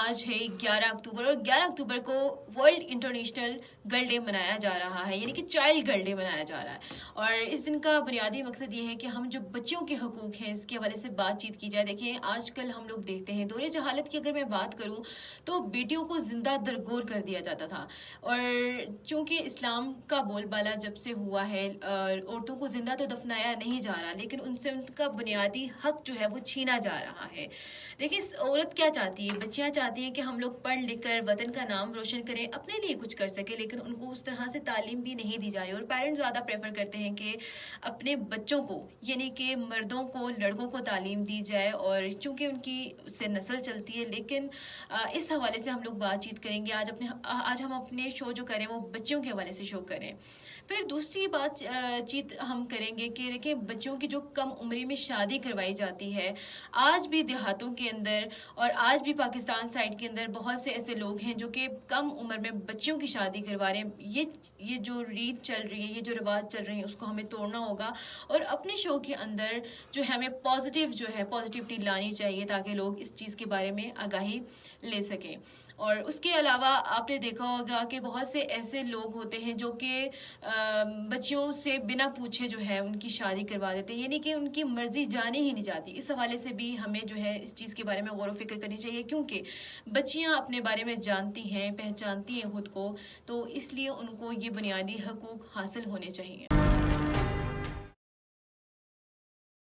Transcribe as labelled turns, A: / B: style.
A: آج ہے 11 اکتوبر، اور 11 اکتوبر کو ورلڈ انٹرنیشنل گرل ڈے منایا جا رہا ہے، یعنی کہ چائلڈ گرل ڈے منایا جا رہا ہے۔ اور اس دن کا بنیادی مقصد یہ ہے کہ ہم جو بچوں کے حقوق ہیں اس کے حوالے سے بات چیت کی جائے۔ دیکھیں آج کل ہم لوگ دیکھتے ہیں دور جہالت کی اگر میں بات کروں تو بیٹیوں کو زندہ درگور کر دیا جاتا تھا، اور چونکہ اسلام کا بول بالا جب سے ہوا ہے عورتوں کو زندہ تو دفنایا نہیں جا رہا، لیکن ان سے ان کا بنیادی حق جو ہے وہ چھینا جا رہا ہے۔ دیکھیں عورت کیا چاہتی ہے، بچیاں چاہتی ہیں کہ ہم لوگ پڑھ لکھ کر وطن کا نام روشن کریں، اپنے لیے کچھ کر سکیں، لیکن ان کو اس طرح سے تعلیم بھی نہیں دی جائے، اور پیرنٹس زیادہ پریفر کرتے ہیں کہ اپنے بچوں کو یعنی کہ مردوں کو لڑکوں کو تعلیم دی جائے، اور چونکہ ان کی اس سے نسل چلتی ہے۔ لیکن اس حوالے سے ہم لوگ بات چیت کریں گے آج ہم اپنے شو جو کریں وہ بچوں کے حوالے سے شو کریں۔ پھر دوسری بات چیت ہم کریں گے کہ دیکھیں بچوں کی جو کم عمری میں شادی کروائی جاتی ہے، آج بھی دیہاتوں کے اندر اور آج بھی پاکستان سائڈ کے اندر بہت سے ایسے لوگ ہیں جو کہ کم عمر میں بچوں کی شادی کروا رہے ہیں۔ یہ جو ریت چل رہی ہے، یہ جو رواج چل رہے ہیں، اس کو ہمیں توڑنا ہوگا، اور اپنے شو کے اندر جو ہے ہمیں پازیٹیوٹی لانی چاہیے تاکہ لوگ اس چیز کے بارے میں آگاہی لے سکیں۔ اور اس کے علاوہ آپ نے دیکھا ہوگا کہ بہت سے ایسے لوگ ہوتے ہیں جو کہ بچیوں سے بنا پوچھے جو ہے ان کی شادی کروا دیتے ہیں، یعنی کہ ان کی مرضی جانے ہی نہیں جاتی۔ اس حوالے سے بھی ہمیں جو ہے اس چیز کے بارے میں غور و فکر کرنی چاہیے، کیونکہ بچیاں اپنے بارے میں جانتی ہیں، پہچانتی ہیں خود کو، تو اس لیے ان کو یہ بنیادی حقوق حاصل ہونے چاہیے۔